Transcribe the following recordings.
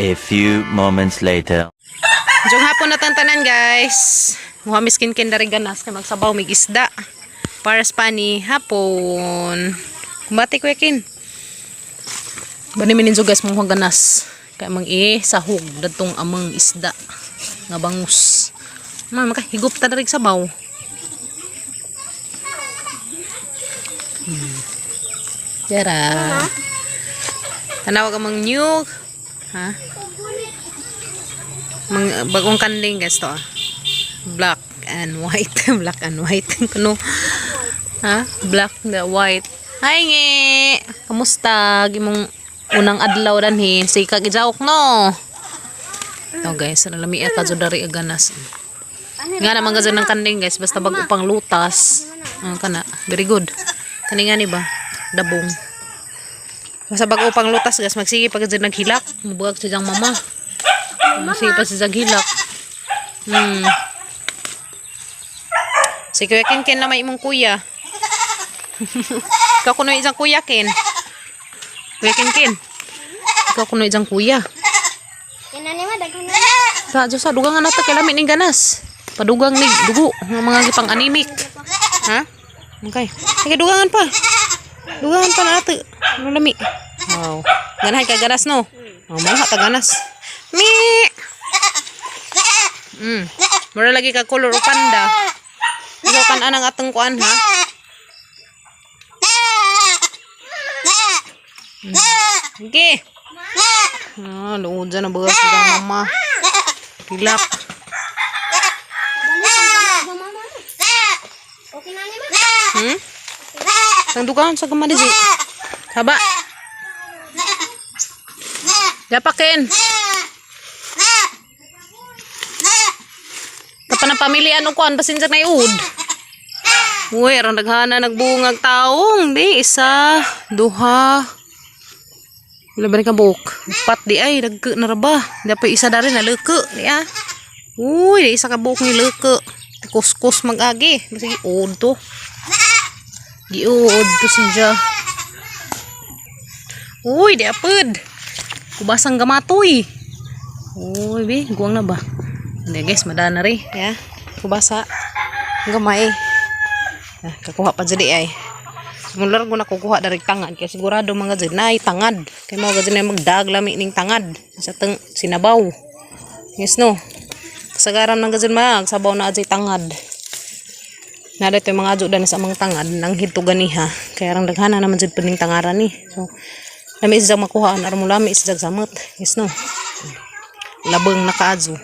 A few moments later. Jung hapon na tantanan guys. Muha miskin dari ganas kay magsabaw mig isda. Para sa pani hapon. Kumbati ko yakin. Bani minin guys muha ganas. Kay mang sahog datong amang isda nga bangus. Makahigop ta dari sabaw. Jara. Tanaw ka mang nyug. Ha? Bagong kanding guys to. Black and white. Black and white. Kuno. Ha? Black and white. Hi nge. Kamusta? Gimong unang adlaw danhi. Sikag ijawok no. Ito guys. Nalami ka so dari aganas. Nga naman gazan ng kanding guys. Basta bago pang lutas. Kana. Very good. Kani nga ni ba? Dabong. Basta bago pang lutas guys. Magsige pag gazan naghilak. Mabugag sa diyang mama. Magsige pa sa diyang hilak. Si Kuya Ken na may imong kuya. Ikaw kuno isang kuya Ken. Kuya Ken. Ikaw kuno isang kuya. Kinani ma daghan na. Sa dugangan nato kay lami ning ganas. Padugang nig dugo nga mga gipang anemic. Ha? Okay. Sige dugangan pa. Dugangan pa nato. Ano lami? Wow. Ganahay kay ganas no. Mga ta ganas. Mi. Mura lagi ka color panda. Ikaw kan anang atong kuan ha. Okay. Luod dyan na bagas ng mama. Pilak. Okay na ni ma. Ang dugaan sa gamadi di. Haba. Yapakin. Kapanapamilian o kuan basin sa naiud. Uy, arang naghana nagbungag taong. Di, isa, duha. Wala ba rin ka buhok? Pat di ay, nagke naraba. Dapat isa na rin na leke. Di ah. Uy, di isa ka buhok ni leke. Kuskus mag-agi. Masigi, uod to. Giuod to siya. Uy, di apod. Kubasang gamatoy. Uy, bi, guwang na ba? Hindi guys, madana rin. Ya, kubasa. Gamay. Kakuha pa jadi ay. Mular ko na kukuha dari tangad kaya sigurado mga dyan na tangad. Kaya mga dyan na magdaglami ning tangad sa sinabaw. Yes no. Kasagaran ng dyan magsabaw na dyan tangad. Nada ito yung mga adyo sa amang tangad nang hito ganiha. Kaya rang daghana naman dyan pining tangaran ni. So, lami isa makuhaan aram mo lami isa samot. Yes no. Labang nakaadyo.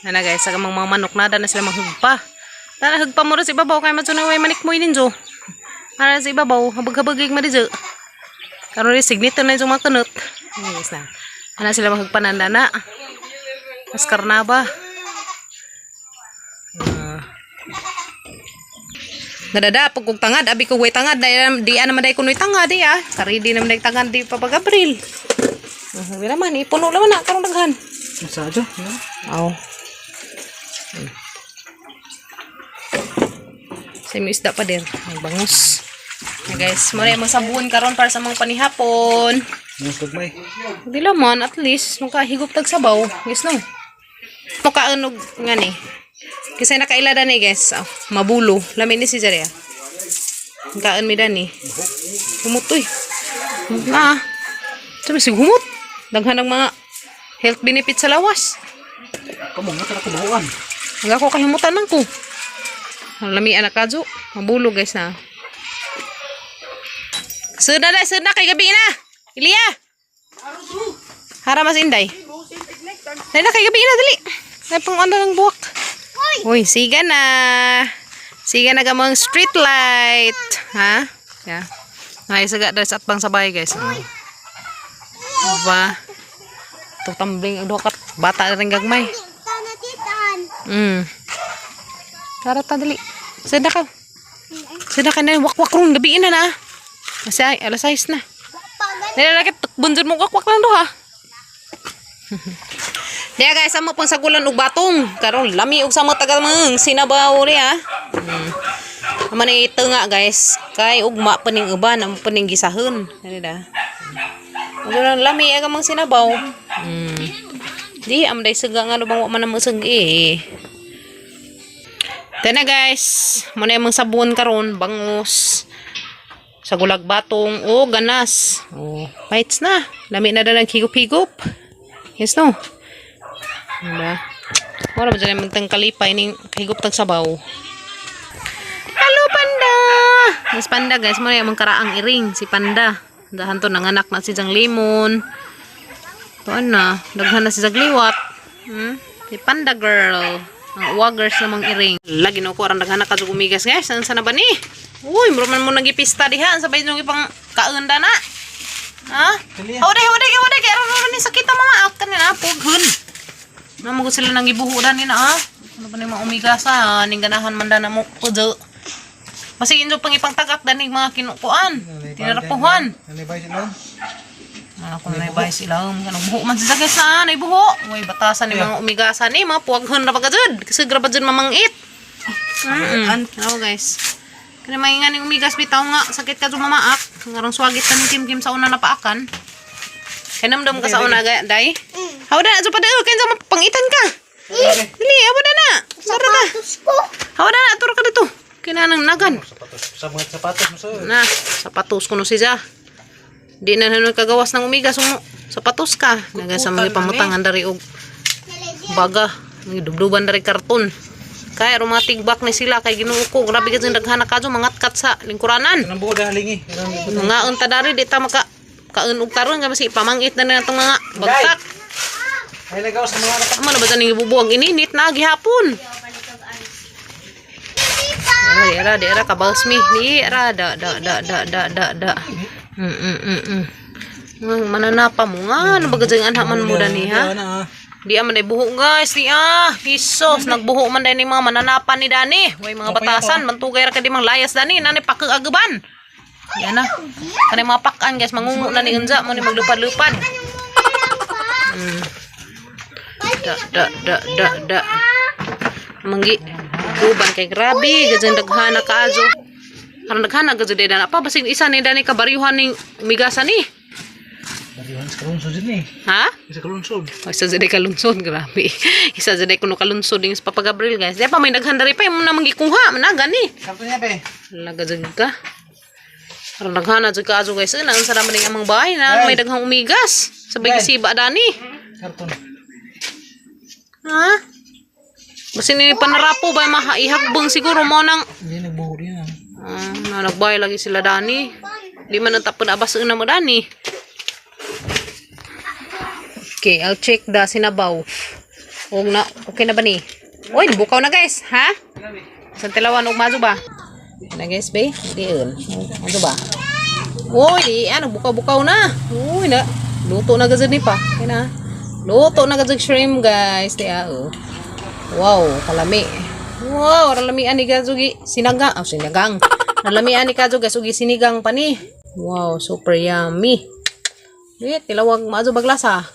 Na guys, sa mga manok na na sila maghugpa. Tara hugpa mo rin sa ibabaw kaya matsunaway manik mo ininjo. Ara sa ibabaw, habag-habagig marijo. Karon rin signito na yung mga kanot. Guys na. Ana sila maghugpa na na. Mas karnaba. Nadada pag kog tangad, abi ko way tangad, di ana maday kunoy tangad di ah. Kari di naman day tangad di pa pag Abril. Wala man ipuno laman na karong daghan. Masadyo, Aw. Sa isda pa din. May bangus. Na guys, muna yung sabon karon para sa mga panihapon. Hindi laman, at least, makahigop tag sabaw. Yes no? Makaanog nga ni. Kasi nakailada ni guys. Oh, mabulo. Lamin ni si Jaria. Kaan mi dani. Humutoy. Na. Sabi si humut. Daghan ng mga health benefits sa lawas. kamu nga ka kubuhan. Hanggang ako kahimutan lang ko. Lami anak kadyo. Mabulo guys na. Suda kay gabi na. Ilia. Hara mas inday. Dali na kay gabi na dali. Ay pang ano ng buwak. Uy, siga na. Siga na gamang street light. Ha? Yeah. Ay saga dres at bang sabay guys. Diba? Ito tumbling dokat bata ring gagmay. Tara ta dali. Sada ka. Sada ka na wakwak rong gabi na na. Kasi ay alas 6 na. Nilalakit bunjud mo wakwak lang do ha. Diya guys, amo pang sagulan og batong. Karon lami og sama tagamang sinabaw niya. Amo ni nga guys, kay ugma paning uban ang paning gisahon. Dali da. Karon lami aga mang sinabaw. Di am day sega nga lubang wa man mo seg Tena guys, mo na yung sabon karon, bangus. Sagulag batong o ganas. Oh, bites na. Lami na dalang higup-higup. Yes no. Diba? Wala ba dyan magtang kalipay ning higup tag sabaw. Hello panda. Mas panda guys, mo na yung karaang iring si panda. Dahan to nanganak na si jang limon. Tuan na, daghan na si jagliwat. Si panda girl. Ang uwagers namang iring. Lagi no ko arang daghan ka umigas guys. Saan sana ba ni? Uy, muraman mo nagipista diha sabay nung ipang kaunda na. Ha? Hawday kay aron ni sakit ang mga ak kanina pughun. Namo sila nang gibuho dani na ha. Ano ba ni mga umigasa ning ganahan man dana mo pudyo. Masig inyo pang ipang tagak danig mga kinukuan. Tinarapuhan. Nalibay sila. Kung naibay sila, kanang buho man sila guys na, naibuho. Uy, batasan ni mga umigasan ni, mga puwaghon na pagkajud. Kasi graba dyan mamangit. Oo guys. Kaya may nga ning umigas bitaw nga, sakit ka dyan mamaak. Ngarang swagit ka ni Kim sa una na paakan. Kaya namdam ka sa una, day. Hawa na, so pa dayo, kaya sa pangitan ka. Dili, hawa na. Sara na. Hawa na, turo ka dito. Kaya na nang nagan. Sapatos mo sir. Na, sapatos ko no siya. Di na nanon kagawas ng umigas sapatos ka. Naga sa mga pamutangan dari og baga. Dubduban dari karton. Kaya aromatic back ni sila kay Ginoo ko. Grabe ka dyan daghana kadyo mangatkat sa lingkuranan. Nang buo dah lingi. Mga unta dari di ta maka kaun og karon nga basi pamangit na natong mga bagtak. Ay nagawas sa mga anak. Amo na ba tani gibubuwag ininit na gihapon. Di era kabaos mi. Di era da. Mananapa mo nga ano ba gajang anhaman mo dani ha? Di man day buho guys, di Hisos, nagbuho man day ni mga mananapan ni dani. Way mga batasan, mantugay ra ka di mang layas dani, nani pakagaban. Yan na. Kani mga pakan guys, mangungo na ni unja mo ni maglupad-lupad. Da. Manggi uban kay grabe, gajang daghana kaazo. Karena daghana gajud day dana pa basig isa ni dani kabaryuhan ning umigasan ni. Bariwan sa kalunsod ni. Ha? Isa kalunsod. Isa jud kalunsod grabe. Isa jud kuno kalunsod ding sa Papa Gabriel guys. Di pa may daghan dari pa mo na mangikuha managa ni. Sakto niya pe. Laga jud ka. Karena daghana jud kaazo guys, na ang sarama ning amang bahay na may daghang umigas. Sabay gisiba dani. Karton. Ha? Basin ni panarapo ba mahaihagbong siguro mo nang Hindi nagbuho din. nagbay lagi sila dani. Di man natapon abas na mo dani. Okay, I'll check the sinabaw. Og na, okay na ba ni? Uy, bukaw na guys, ha? Sa tilawan og mazo ba? Na guys, be. Diyon. Mazo ba? Uy, ano bukaw-bukaw na. Uy, na. Luto na gazud ni pa. Kaya na. Luto na gazud shrimp guys. Diya, wow, kalami. Wow, kalami ani gazugi sinagang. Sinagang. Kalami ani kazo gasugi sinigang pa ni. Wow, super yummy. Wait, tilawag maazo baglasa.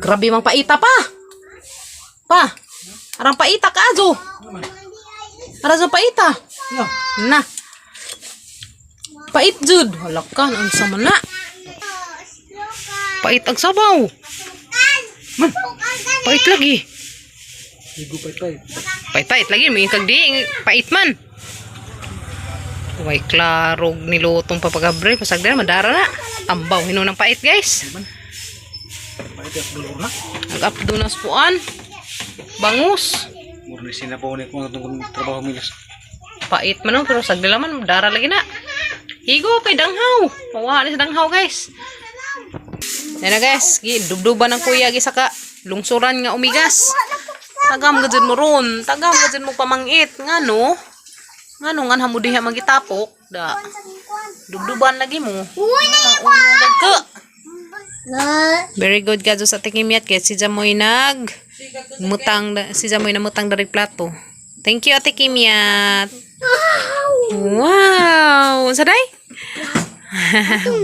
Grabe mang paita pa. Pa. Arang paita ka azo. Arazo paita. Na. Pait jud. Halak ka ang sama na. Pait ang sabaw. Man, pait lagi. Ligo pait-pait. Pait lagi. May kagdi. Pait man. Way klarog nilutong papagabre. Pasagdara, madara na. Tambaw. Hinunang pait guys. Pait at bulor na. Nag-updunas puan. Bangus. Murni sinabaw ni kung anong trabaho milas. Pait man pero sagdila man. Madara lagi na. Higo kay danghaw. Mawa ni sa danghaw guys. Yan na guys, dubduban ng kuya gisaka lungsuran nga umigas. Tagam gajud mo ron, tagam gajud mo pamangit ngano nga hamo diha magitapok da. Dubduban lagi mo. Very good gajud sa tikimiat guys, si Jamoy si Jamoy namutang dari plato. Thank you Ate Kimiat. Wow, saday?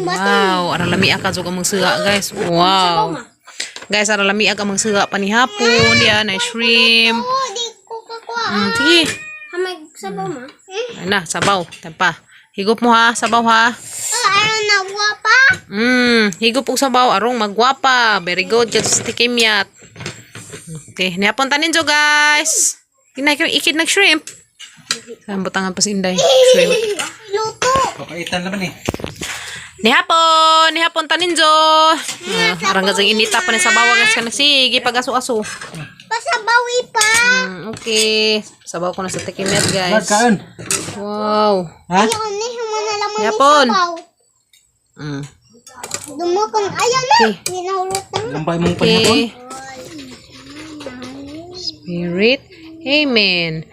Wow, ara lami ka jud among suga guys. Wow. Guys, ara lami ka among suga panihapon dia na shrimp. Oh, di ko kakuha. Sige. Hamay sabaw ma. Ay na, sabaw. Tampa. Higop mo ha, sabaw ha. Aron na guwapa. Higop og sabaw arong magwapa. Very good jud sa tikimyat. Okay, nihapon tanin jo guys. Ikid nag shrimp. Sambutangan pa si Inday. Shrimp. Luto. Papaitan naman eh. Nihapon taninjo. Arang gazang inita pa ni sabaw guys kana sige pag-aso-aso. Pasabawi pa. Okay, sabaw ko na sa tikimyat guys. Nagkaan. Wow. Ha? Ayaw ni humana lamang ni Yapon. sabaw. Dumukong ayaw na. Okay. Ginahulot na. Lampay mong panihapon. Okay. Spirit. Amen.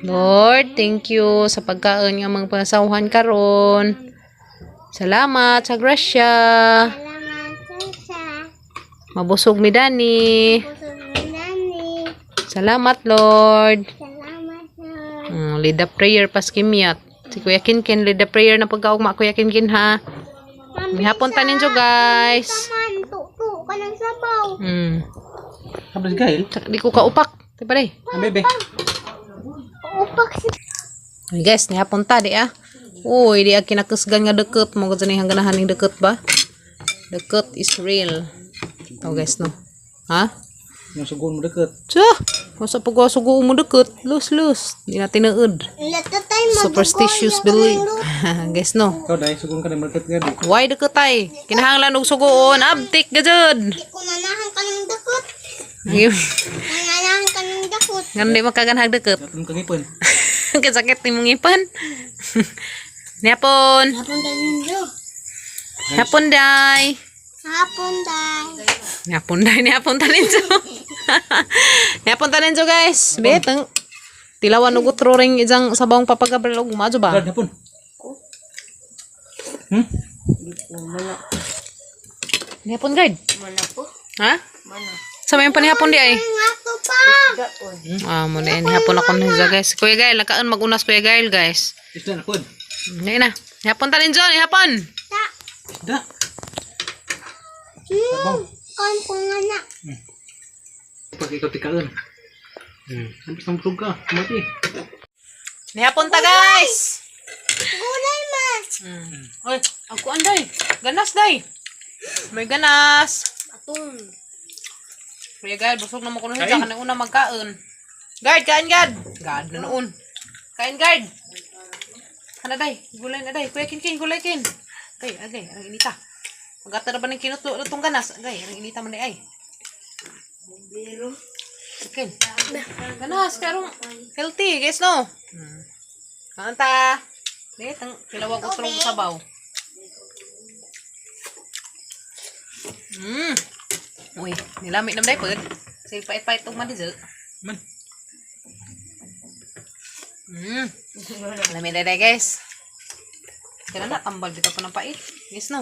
Lord, thank you sa pagkaon nga mga pasawhan karon. Salamat sa grasya. Salamat sa Mabusog mi dani. puso ng nani. Salamat Lord. Salamat sa Lead the prayer pas kimyat. Si Kuya Kinkin lead the prayer na pagkaugma Kuya Kinkin ha. Mihapon tanin jo guys. man. Tuto ka ng sabaw. Hablas gail. Di ko kaupak. Diba day? Ang bebe. Upak si Ay guys, nihapon ta di ah. Uy, di kinakusgan nga deket. Mo gani hang ganahan ning deket ba? Deket is real. Oh guys no. Ha? Yung sugon mo deket. So, masa pag sugo mo deket, lus. Di na tinuod. Lato tayo Superstitious belief. Guys no. Ikaw dahil sugon ka na deket nga di. Why deket ay? Kinahanglan og sugoon, abtik gajud. Di ko nanahan ka ng dakot. Ngayon, Nanahan ka ng dakot. di makaganhag deket. Atong kangipon. Kasakit ni mong ipan. Nihapon. Hapon tayo ninyo. Hapon day. Hapon tayo. Nihapon tanin so. Nihapon tanin so guys. Beteng. Tilawan og utro ring ijang sabawng papagabrel og majo ba? Brad hapon. Nihapon guard. Mana po? Ha? Mana? Sa may panihapon di ay. Nga to pa. Mo na nihapon ako na guys. Kuya Gail, lakaan magunas Kuya Gail guys. Isda na pod. Hindi na. Nihapon tanin so, nihapon. Ta. Da. Kan ko nga na. Pag ikaw tikaon. Ang isang plug ka. Mati. Nihapon ta guys. Gulay mas. Oy, ako anday. Ganas day. May ganas. Atong. Kuya Gard, busog na mo kuno siya kanang una magkaon. Gard, kain Gard. Gard na noon. Kain Gard. Ana day, gulay na day. Kuya Kinkin, gulay kin. Kay, agay, ang inita. Magata na ba ng kinututong ganas? Agay, ang inita man ay. Kin. Ganas, karong healthy, guys no. Kanta. Dito, kilawag ko trong sabaw. Uy, nilamig naman dahil po. Kasi pait-pait itong madizel. Man. Lamig na dahil guys. Kaya na, tambal dito pa ng pait. Yes, no?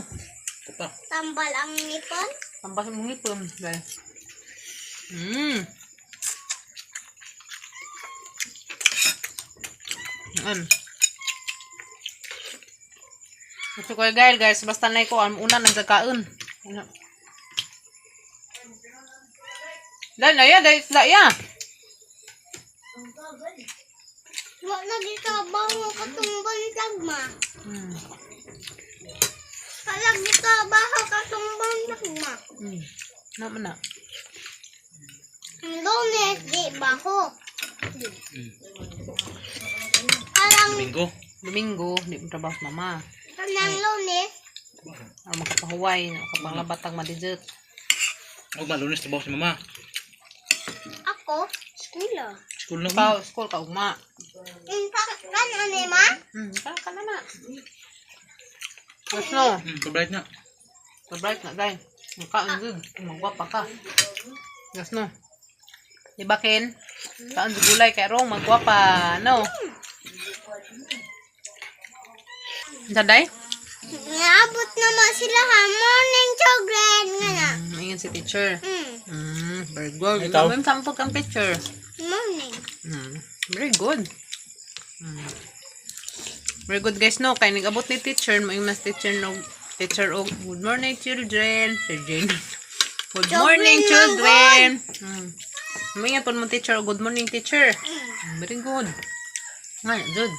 Tambal ang nipon. Tambal mong ipon. Guys. Ito ko guys, basta na ko, una nang zakaon. Dahil na yan, dahil ya. Wa na gikabaw mo katumbal tagma. Kalag gikabaw katumbal tagma. Naman na. Lunes di baho. Parang Domingo, di mo trabaho sa mama. kanang Lunes. Ang makapahuway, makapanglabat ang madijit. Huwag malunis trabaho si mama. Ako, skula. School na mo. Ikaw, school ka, ugma. Kan ane ma? Ka na na. Yes, no. Pabright na. Pabright na, guys. Makaon good. Magwapa ka. Yes, no. Diba, Ken? Kaon sa gulay kay Rong, magwapa. No? Saday? Naabot naman sila ha. Morning chocolate nga na. Ayan si teacher. Very good. Ikaw? May sampok ang picture. Morning. Very good. Very good guys, no? Kaya nag-abot ni teacher, may mas teacher no. Teacher, oh, good morning children. Good morning children. May nga po mo teacher, good morning teacher. Very good. Nga, good.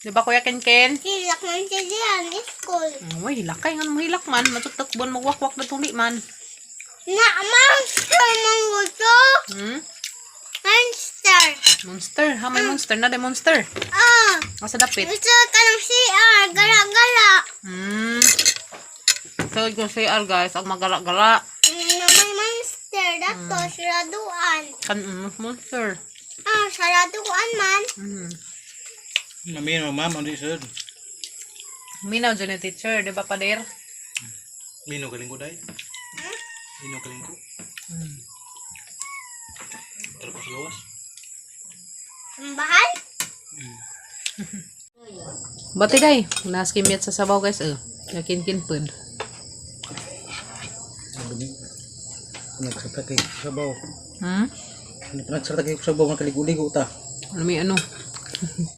Diba Kuya Ken? Hilak man siya diyan, school. Uy, hilak kay nga mo hilak man. Matutakbon magwakwak na tuli man. Na, monster man gusto. Monster. Monster. Ha, may monster na. May monster. Asa dapit? Gusto ka ng CR, gala-gala. So, kung CR guys, ang magala-gala. Na may monster, dato, saraduan. Monster. Saraduan man. Mami, mama, hindi sir. Minaw dyan yung teacher, di ba pader? Mino kaling ko day. Mino kaling ko. Terus gawas. Sambahan? Bati day, naskimyat sa sabaw guys, yakin-kin pud. Nagsarta kay sabaw. Hmm? Nagsarta kay sabaw, makaligo-ligo ta. Ano may ano?